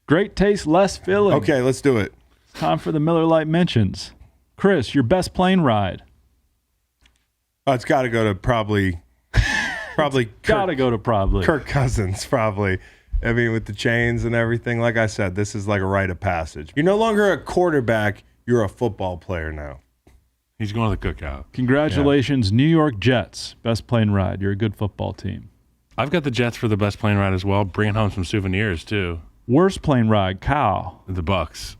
Great taste, less filling. Okay, let's do it. It's time for the Miller Lite Mentions. Chris, your best plane ride. Oh, it's got to go to probably Kirk Cousins, probably. I mean, with the chains and everything, like I said, this is like a rite of passage. You're no longer a quarterback. You're a football player now. He's going to the cookout. Congratulations, New York Jets. Best plane ride. You're a good football team. I've got the Jets for the best plane ride as well. Bringing home some souvenirs, too. Worst plane ride, Kyle. The Bucks,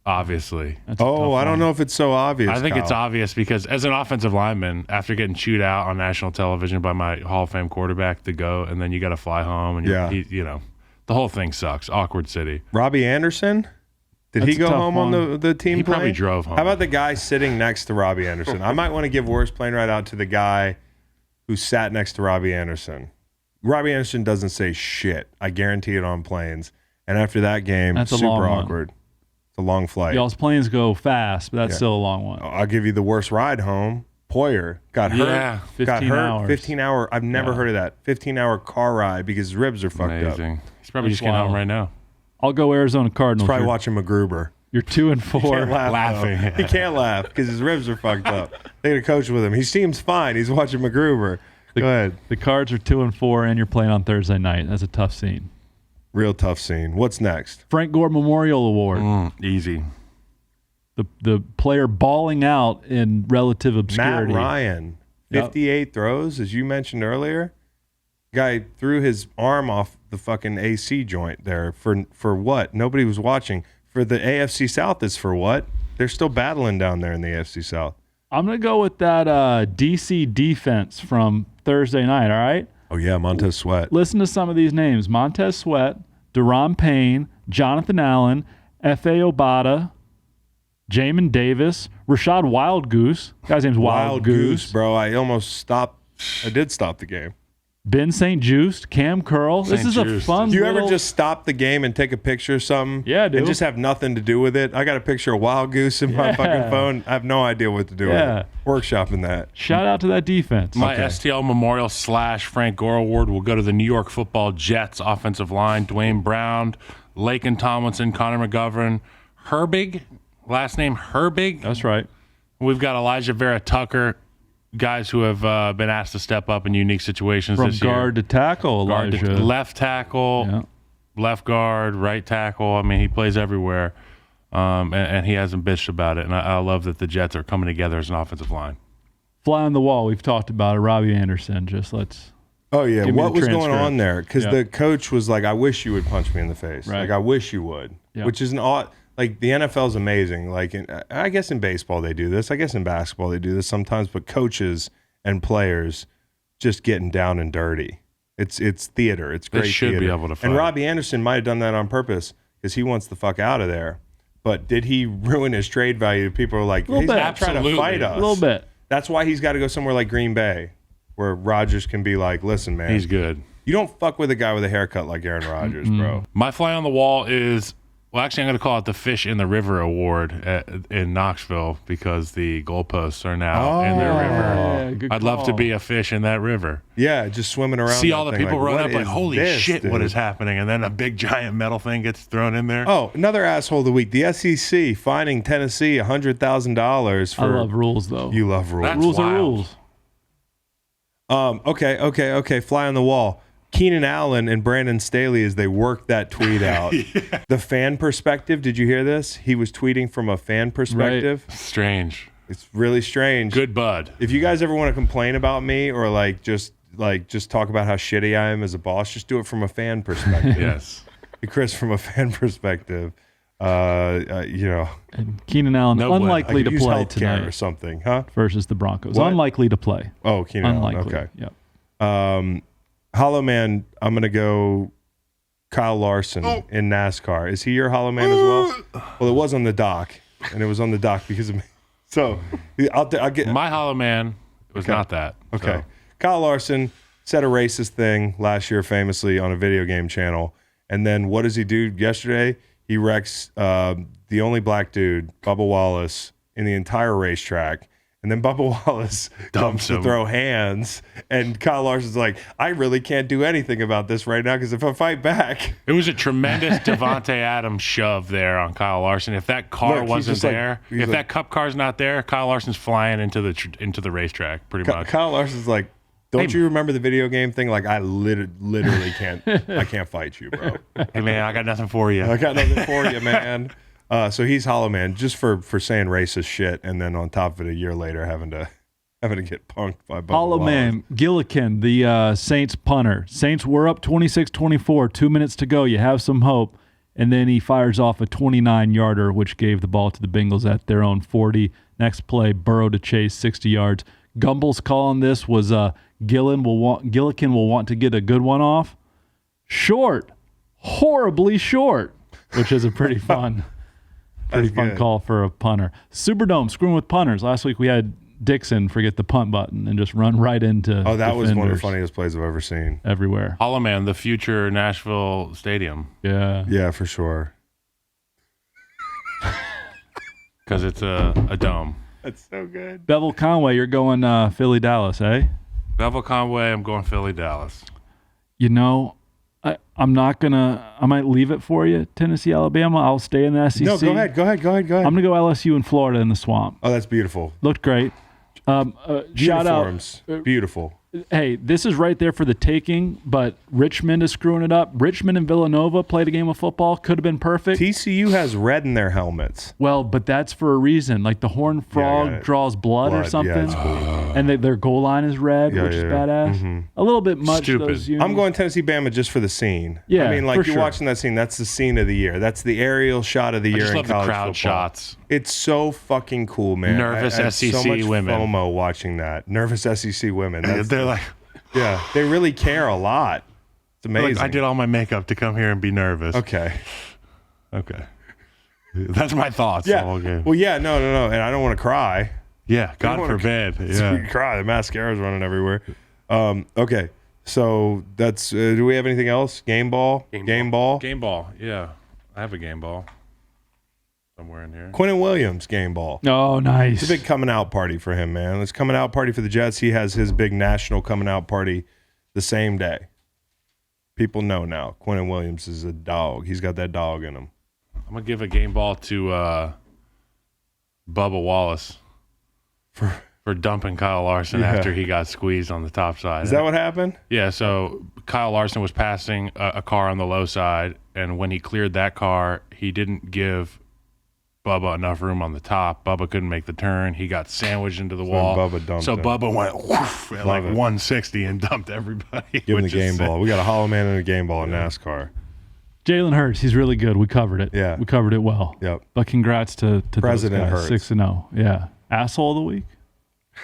obviously. I don't know if it's so obvious. I think Kyle. it's obvious because as an offensive lineman, after getting chewed out on national television by my Hall of Fame quarterback to go, and then you got to fly home, and the whole thing sucks. Awkward city. Robbie Anderson? Did That's he go home one. on the team He plane? probably drove home. How about the guy sitting next to Robbie Anderson? I might want to give worst plane ride out to the guy who sat next to Robbie Anderson. Robbie Anderson doesn't say shit. I guarantee it on planes. And after that game, That's a super long one. awkward. It's a long flight. Y'all's planes go fast, but that's still a long one. I'll give you the worst ride home. Poyer got hurt. Yeah, 15 hours. 15-hour. I've never heard of that. 15-hour car ride because his ribs are fucked up. Amazing. He's probably That's just getting home wild. right now. I'll go Arizona Cardinals. Probably watching MacGruber. You're 2-4. Can't laugh, laughing. though. He can't laugh because his ribs are fucked up. They got a coach with him. He seems fine. He's watching MacGruber. Go ahead. The Cards are 2-4, and you're playing on Thursday night. That's a tough scene. Real tough scene. What's next? Frank Gore Memorial Award. Easy. The player balling out in relative obscurity. Matt Ryan. 58 throws, as you mentioned earlier. Guy threw his arm off the fucking AC joint there for what? Nobody was watching. For the AFC South is for what? They're still battling down there in the AFC South. I'm going to go with that DC defense from Thursday night, all right? Oh, yeah, Montez Sweat. Listen to some of these names. Montez Sweat, Deron Payne, Jonathan Allen, F.A. Obata, Jamin Davis, Rashad Wild Goose. Guy's name's Wild Goose. Bro. I almost stopped. I did stop the game. Ben St. Just, Cam Curl. This St. is a Just. fun Do you ever little- just stop the game and take a picture of something? Yeah, dude. And just have nothing to do with it? I got a picture of Wild Goose in my fucking phone. I have no idea what to do with it. Workshopping that. Shout out to that defense. My STL Memorial / Frank Gore Award will go to the New York Football Jets offensive line. Dwayne Brown, Laken Tomlinson, Connor McGovern, Herbig, last name Herbig. That's right. We've got Elijah Vera Tucker, guys who have been asked to step up in unique situations From this year. guard to tackle, Guard Elijah. to left tackle, Yeah. left guard, right tackle. I mean, he plays everywhere, and he hasn't bitched about it. And I love that the Jets are coming together as an offensive line. Fly on the wall. We've talked about it. Robbie Anderson. Just let's. Oh, yeah. Give me What the was going transcript. on there? Because Yeah. the coach was like, I wish you would punch me in the face. Right. Like, I wish you would. Yeah. Which is an odd. Like, the NFL is amazing. Like, I guess in baseball they do this. I guess in basketball they do this sometimes. But coaches and players just getting down and dirty. It's theater. It's great They should theater. be able to fight. And Robbie Anderson might have done that on purpose because he wants the fuck out of there. But did he ruin his trade value? People are like, he's bit. not trying to Absolutely. fight us. A little bit. That's why he's got to go somewhere like Green Bay where Rodgers can be like, listen, man. He's good. You don't fuck with a guy with a haircut like Aaron Rodgers, bro. My fly on the wall is, well, actually, I'm going to call it the Fish in the River Award in Knoxville because the goalposts are now in their river. Yeah, good I'd love to call. be a fish in that river. Yeah, just swimming around. See that all the thing, people like, run what up like, is holy this, shit, what dude? is happening? And then a big giant metal thing gets thrown in there. Oh, another asshole of the week. The SEC fining Tennessee $100,000 for. I love rules, though. You love rules. That's rules are wild. rules. Okay. Fly on the wall. Keenan Allen and Brandon Staley as they worked that tweet out. The fan perspective. Did you hear this? He was tweeting from a fan perspective. Strange. It's really strange. Good bud. If you guys ever want to complain about me or just talk about how shitty I am as a boss, just do it from a fan perspective. Yes. Chris, from a fan perspective, And Keenan Allen, No way. unlikely I to could use play healthcare or tonight something, huh? versus the Broncos. What? Unlikely to play. Oh, Keenan Unlikely. Allen. Okay. Yep. Hollow Man, I'm going to go Kyle Larson in NASCAR. Is he your Hollow Man as well? Well, it was on the dock, and it was on the dock because of me. So I'll get My Hollow Man was not that. Okay. So. Kyle Larson said a racist thing last year famously on a video game channel. And then what does he do yesterday? He wrecks the only black dude, Bubba Wallace, in the entire racetrack. And then Bubba Wallace comes to throw hands, and Kyle Larson's like, I really can't do anything about this right now because if I fight back. It was a tremendous Devontae Adams shove there on Kyle Larson. If that car wasn't there, if that cup car's not there, Kyle Larson's flying into the racetrack pretty much. Kyle Larson's like, don't you remember the video game thing? Like, I literally can't fight you, bro. Hey, man, I got nothing for you. I got nothing for you, man. So he's Hollow Man just for saying racist shit, and then on top of it, a year later having to get punked by Bubba Hollow Wallace. Man, Gillikin, the Saints punter. Saints were up 26-24, 2 minutes to go. You have some hope. And then he fires off a 29-yarder, which gave the ball to the Bengals at their own 40. Next play, Burrow to chase 60 yards. Gumbel's call on this was Gillikin will want to get a good one off. Short. Horribly short, which is a pretty fun call for a punter. Superdome, screwing with punters. Last week we had Dixon forget the punt button and just run right into that was one of the funniest plays I've ever seen. Everywhere. Hollow Man, the future Nashville Stadium. Yeah, for sure. Because it's a dome. That's so good. Bevel Conway, you're going Philly, Dallas, eh? Bevel Conway, I'm going Philly, Dallas. You know, I might leave it for you, Tennessee, Alabama. I'll stay in the SEC. No, go ahead. I'm going to go LSU in Florida in the swamp. Oh, that's beautiful. Looked great. Shout out. Beautiful. Hey, this is right there for the taking, but Richmond is screwing it up. Richmond and Villanova played a game of football. Could have been perfect. TCU has red in their helmets. Well, but that's for a reason. Like the Horned Frog draws blood or something. Yeah, it's cool. And their goal line is red, which is badass. Mm-hmm. A little bit much. Stupid. I'm going Tennessee Bama just for the scene. Yeah, I mean, like for you're sure. watching that scene. That's the scene of the year. That's the aerial shot of the year I just in love the college crowd football. shots. It's so fucking cool, man. Nervous I had SEC so much women. FOMO watching that. Nervous SEC women. They're like, yeah, they really care a lot. It's amazing. I did all my makeup to come here and be nervous. Okay. That's my thoughts. Yeah. The whole game. Well, yeah, no, and I don't want to cry. Yeah, God wanna- forbid. You Yeah. cry. The mascara's running everywhere. Okay, so that's. Do we have anything else? Game ball. Game ball. Game ball. Yeah, I have a game ball somewhere in here. Quentin Williams game ball. Oh, nice. It's a big coming out party for him, man. It's coming out party for the Jets. He has his big national coming out party the same day. People know now. Quentin Williams is a dog. He's got that dog in him. I'm gonna give a game ball to Bubba Wallace for dumping Kyle Larson after he got squeezed on the top side. Is that what happened? Yeah. So Kyle Larson was passing a car on the low side, and when he cleared that car, he didn't give Bubba enough room on the top. Bubba couldn't make the turn. He got sandwiched into the wall. Bubba dumped so him. Bubba went whoosh at like 160 and dumped everybody. Give him the game ball. We got a hollow man and a game ball in NASCAR. Jalen Hurts, he's really good. We covered it. Yeah. We covered it well. Yep. But congrats to President those guys. Hurts. 6-0. Yeah. Asshole of the week?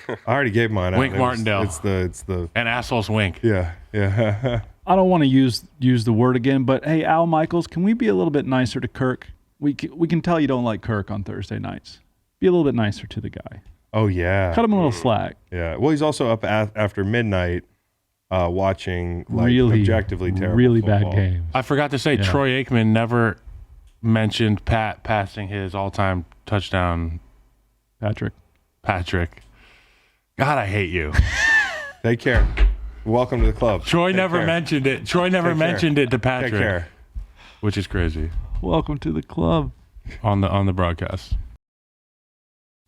I already gave mine out. Wink Martindale. It's the And assholes wink. yeah. I don't want to use the word again, but hey, Al Michaels, can we be a little bit nicer to Kirk? We can tell you don't like Kirk on Thursday nights. Be a little bit nicer to the guy. Oh yeah. Cut him a little slack. Yeah. Well, he's also up after midnight watching like Really, objectively terrible really football. bad games. I forgot to say, Troy Aikman never mentioned Pat passing his all-time touchdown. Patrick. God, I hate you. Take care. Welcome to the club. Troy Take never care. mentioned it. Troy never Take care. mentioned it to Patrick, Take care. which is crazy Welcome to the club. on the broadcast.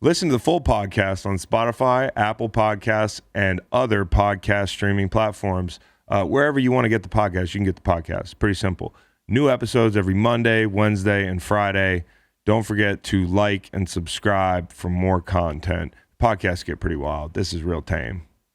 Listen to the full podcast on Spotify, Apple Podcasts, and other podcast streaming platforms. Wherever you want to get the podcast, you can get the podcast. Pretty simple. New episodes every Monday, Wednesday, and Friday. Don't forget to like and subscribe for more content. Podcasts get pretty wild. This is real tame.